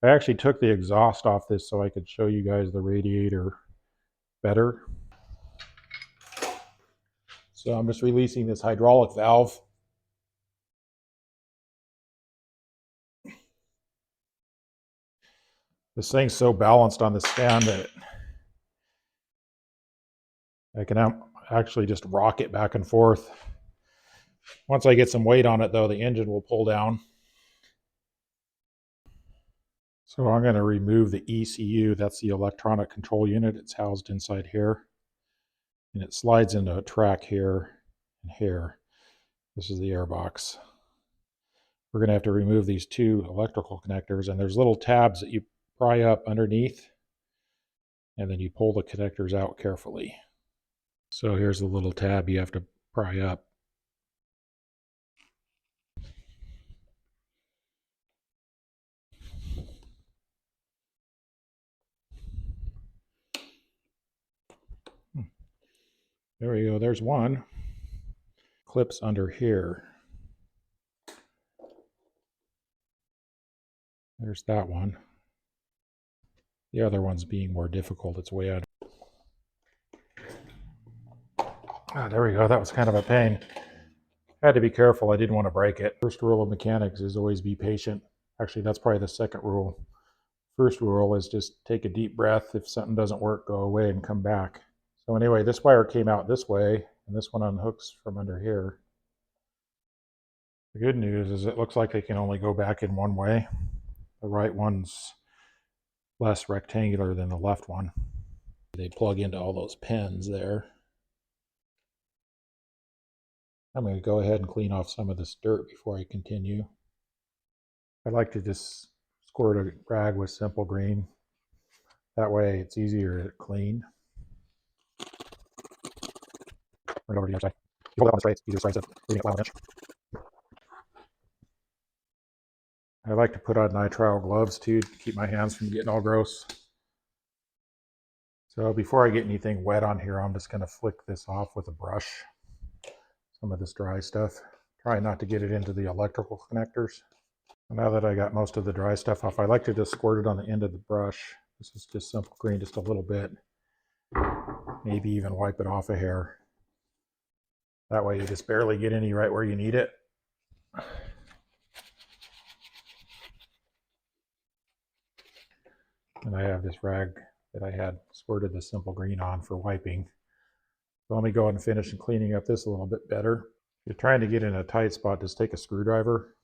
I actually took the exhaust off this so I could show you guys the radiator better. So I'm just releasing this hydraulic valve. This thing's so balanced on the stand that I can actually just rock it back and forth. Once I get some weight on it, though, the engine will pull down. So I'm going to remove the ECU. That's the electronic control unit. It's housed inside here. And it slides into a track here and here. This is the airbox. We're going to have to remove these two electrical connectors. And there's little tabs that you pry up underneath. And then you pull the connectors out carefully. So here's the little tab you have to pry up. There we go. There's one. Clips under here. There's that one. The other one's being more difficult. It's way out. There we go. That was kind of a pain. I had to be careful. I didn't want to break it. First rule of mechanics is always be patient. Actually, that's probably the second rule. First rule is just take a deep breath. If something doesn't work, go away and come back. So anyway, this wire came out this way, and this one unhooks from under here. The good news is it looks like they can only go back in one way. The right one's less rectangular than the left one. They plug into all those pins there. I'm going to go ahead and clean off some of this dirt before I continue. I like to just squirt a rag with simple green. That way it's easier to clean. Right over to the other side. If you hold it on the spray, it's easier to spray instead of leaving it flat on the bench. I like to put on nitrile gloves too to keep my hands from getting all gross. So before I get anything wet on here, I'm just going to flick this off with a brush. Some of this dry stuff. Try not to get it into the electrical connectors. Now that I got most of the dry stuff off, I like to just squirt it on the end of the brush. This is just simple green, just a little bit. Maybe even wipe it off a hair. That way you just barely get any right where you need it. And I have this rag that I had squirted the simple green on for wiping. So let me go ahead and finish and cleaning up this a little bit better. If you're trying to get in a tight spot, just take a screwdriver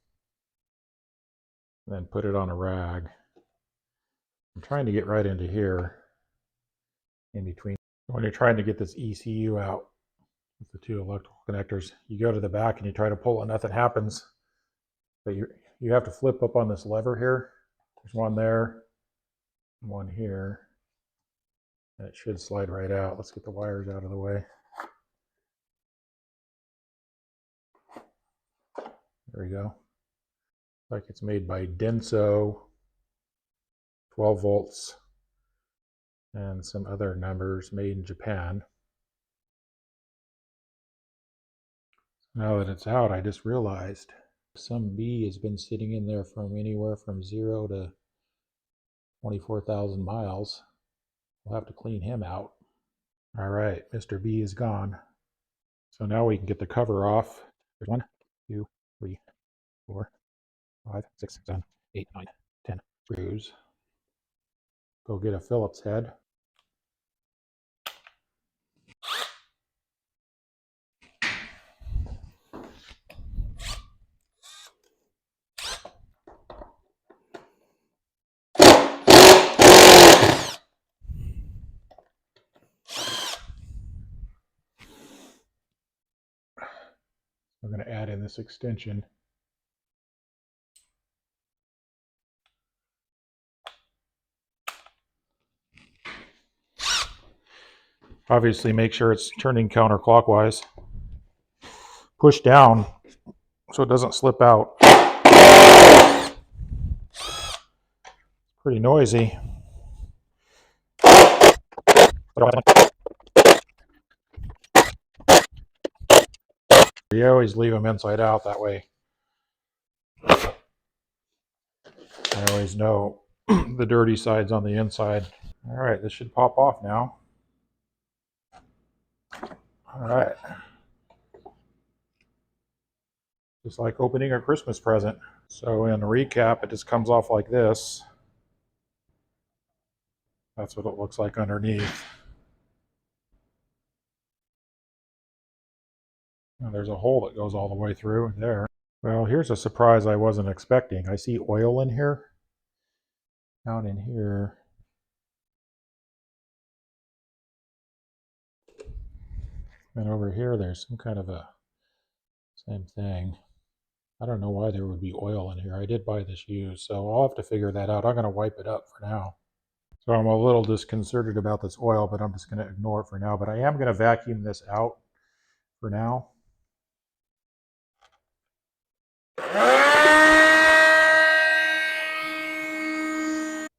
and then put it on a rag. I'm trying to get right into here in between. When you're trying to get this ECU out with the two electrical connectors, you go to the back and you try to pull and nothing happens. But you have to flip up on this lever here. There's one there, one here, and it should slide right out. Let's get the wires out of the way. There we go. Like it's made by Denso, 12 volts, and some other numbers, made in Japan. Now that it's out, I just realized some bee has been sitting in there from anywhere from 0 to 24,000 miles. We'll have to clean him out. All right, Mr. B is gone. So now we can get the cover off. There's 1, 2, 3, 4, 5, 6, 7, 8, 9, 10 screws. Go get a Phillips head. I'm going to add in this extension. Obviously, make sure it's turning counterclockwise. Push down so it doesn't slip out. It's pretty noisy. You always leave them inside out that way. I always know the dirty side's on the inside. All right, this should pop off now. All right. Just like opening a Christmas present. So in a recap, it just comes off like this. That's what it looks like underneath. And there's a hole that goes all the way through there. Well, here's a surprise I wasn't expecting. I see oil in here. Down in here. And over here, there's some kind of a same thing. I don't know why there would be oil in here. I did buy this used, so I'll have to figure that out. I'm going to wipe it up for now. So I'm a little disconcerted about this oil, but I'm just going to ignore it for now. But I am going to vacuum this out for now.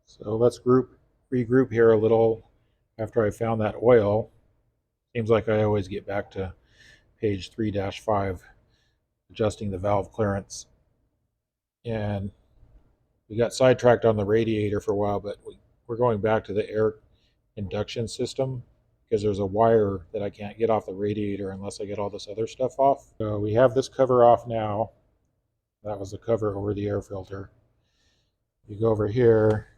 So let's regroup here a little after I found that oil. Seems like I always get back to page 3-5, adjusting the valve clearance. And we got sidetracked on the radiator for a while, but we're going back to the air induction system because there's a wire that I can't get off the radiator unless I get all this other stuff off. So we have this cover off now. That was the cover over the air filter. You go over here,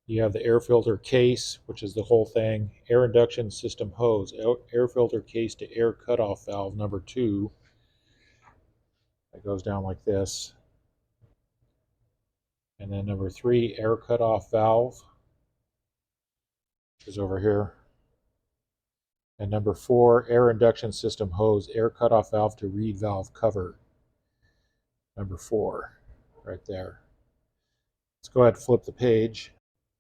you have the air filter case, which is the whole thing, air induction system hose, air filter case to air cutoff valve number 2. That goes down like this. And then number 3, air cutoff valve, which is over here. And number 4, air induction system hose, air cutoff valve to reed valve cover. Number 4, right there. Let's go ahead and flip the page.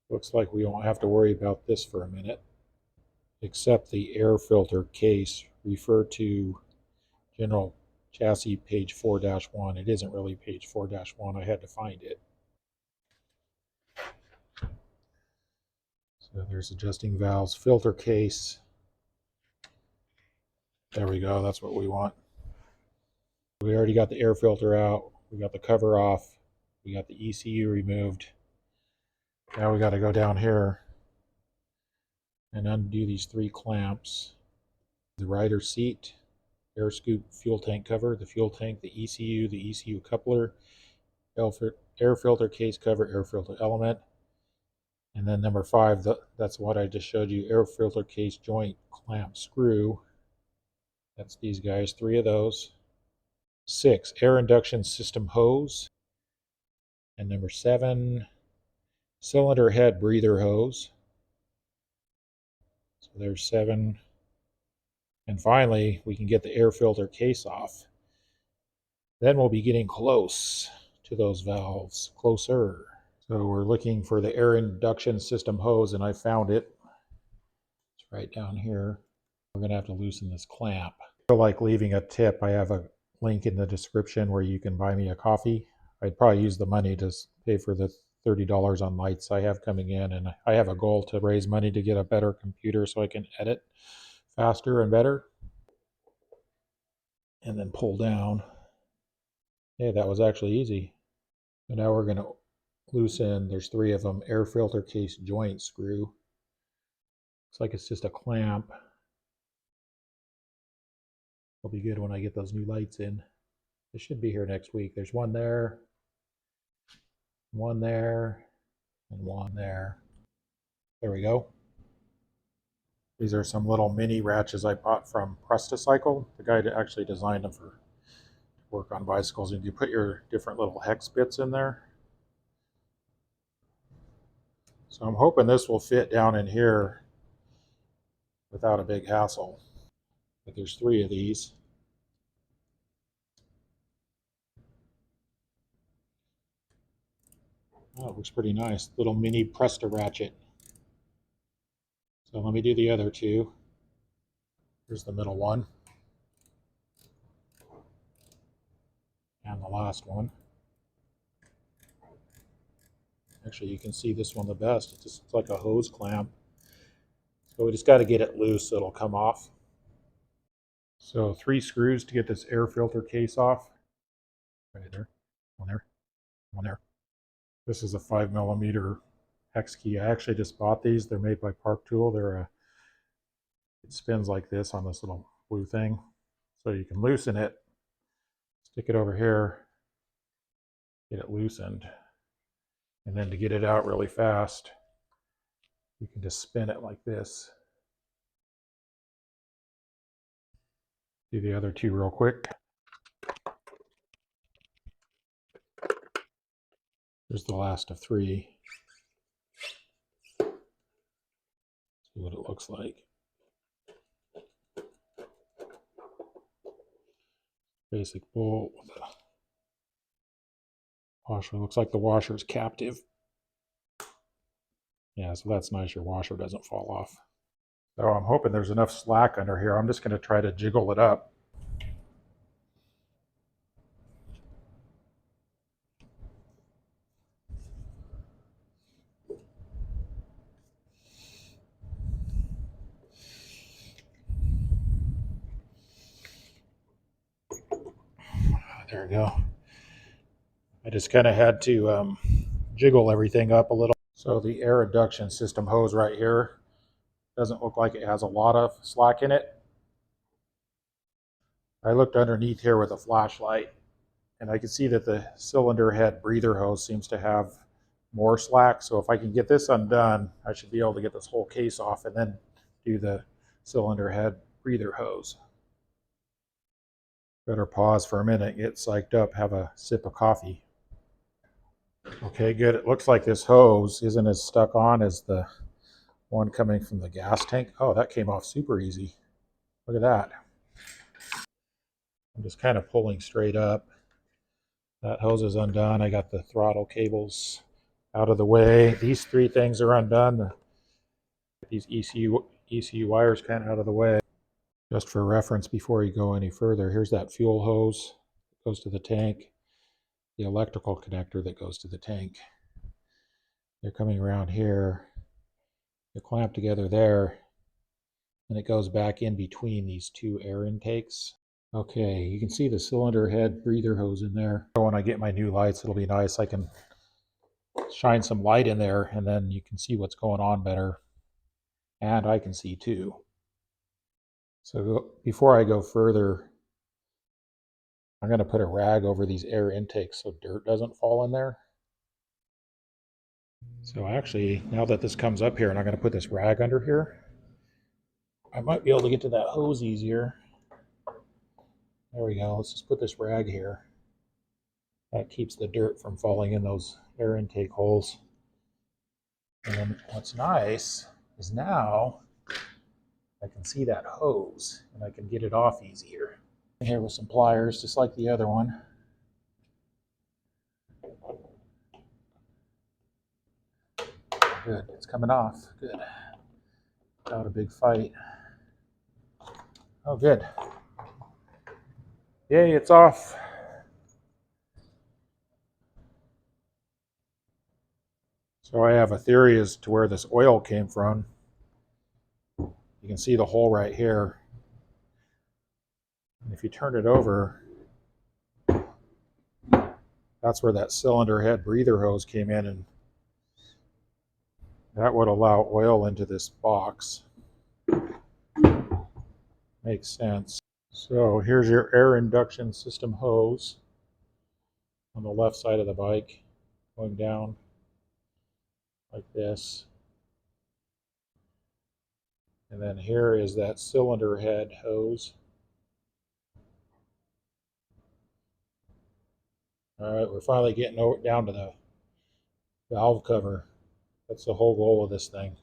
Looks like we won't have to worry about this for a minute, except the air filter case. Refer to general chassis page 4-1. It isn't really page 4-1. I had to find it. So there's adjusting valves, filter case. There we go. That's what we want. We already got the air filter out. We got the cover off. We got the ECU removed. Now we got to go down here and undo these 3 clamps. The rider seat, air scoop fuel tank cover, the fuel tank, the ECU coupler, air filter case cover, air filter element. And then number 5, that's what I just showed you, air filter case joint clamp screw. That's these guys, 3 of those. 6, air induction system hose. And number 7, cylinder head breather hose. So there's 7. And finally, we can get the air filter case off. Then we'll be getting close to those valves, closer. So we're looking for the air induction system hose, and I found it. It's right down here. We're going to have to loosen this clamp. I feel like leaving a tip. I have a link in the description where you can buy me a coffee. I'd probably use the money to pay for the $30 on lights I have coming in, and I have a goal to raise money to get a better computer so I can edit faster and better. And then pull down. Yeah, that was actually easy. So now we're going to loosen, there's 3 of them, air filter case joint screw. Looks like it's just a clamp. It'll be good when I get those new lights in. It should be here next week. There's 1 there, 1 there, and 1 there. There we go. These are some little mini ratchets I bought from Presticycle. The guy that actually designed them for work on bicycles. And you put your different little hex bits in there. So I'm hoping this will fit down in here without a big hassle. But there's 3 of these. Oh, it looks pretty nice. Little mini Presta ratchet. So let me do the other 2. Here's the middle one. And the last one. Actually, you can see this one the best. It's like a hose clamp. So we just got to get it loose so it'll come off. So 3 screws to get this air filter case off. Right there. 1 there. 1 there. This is a 5mm X key. I actually just bought these. They're made by Park Tool. It spins like this on this little blue thing. So you can loosen it, stick it over here, get it loosened. And then to get it out really fast, you can just spin it like this. Do the other two real quick. There's the last of three. See what it looks like. Basic bolt with a washer. Looks like the washer is captive. Yeah, so that's nice. Your washer doesn't fall off. So I'm hoping there's enough slack under here. I'm just going to try to jiggle it up. There we go. I just kind of had to jiggle everything up a little. So the air induction system hose right here doesn't look like it has a lot of slack in it. I looked underneath here with a flashlight, and I can see that the cylinder head breather hose seems to have more slack. So if I can get this undone, I should be able to get this whole case off and then do the cylinder head breather hose. Better pause for a minute, get psyched up, have a sip of coffee. Okay, good. It looks like this hose isn't as stuck on as the one coming from the gas tank. Oh, that came off super easy. Look at that. I'm just kind of pulling straight up. That hose is undone. I got the throttle cables out of the way. These three things are undone. These ECU wires kind of out of the way. Just for reference, before you go any further, here's that fuel hose that goes to the tank, the electrical connector that goes to the tank. They're coming around here. They're clamped together there, and it goes back in between these two air intakes. Okay, you can see the cylinder head breather hose in there. When I get my new lights, it'll be nice. I can shine some light in there, and then you can see what's going on better. And I can see too. So before I go further, I'm going to put a rag over these air intakes so dirt doesn't fall in there. So actually, now that this comes up here and I'm going to put this rag under here, I might be able to get to that hose easier. There we go. Let's just put this rag here. That keeps the dirt from falling in those air intake holes. And then what's nice is now I can see that hose and I can get it off easier. Here with some pliers, just like the other one. Good, it's coming off. Good. Without a big fight. Oh, good. Yay, it's off. So I have a theory as to where this oil came from. You can see the hole right here. And if you turn it over, that's where that cylinder head breather hose came in, and that would allow oil into this box. Makes sense. So here's your air induction system hose on the left side of the bike, going down like this. And then here is that cylinder head hose. All right, we're finally getting down to the valve cover. That's the whole goal of this thing.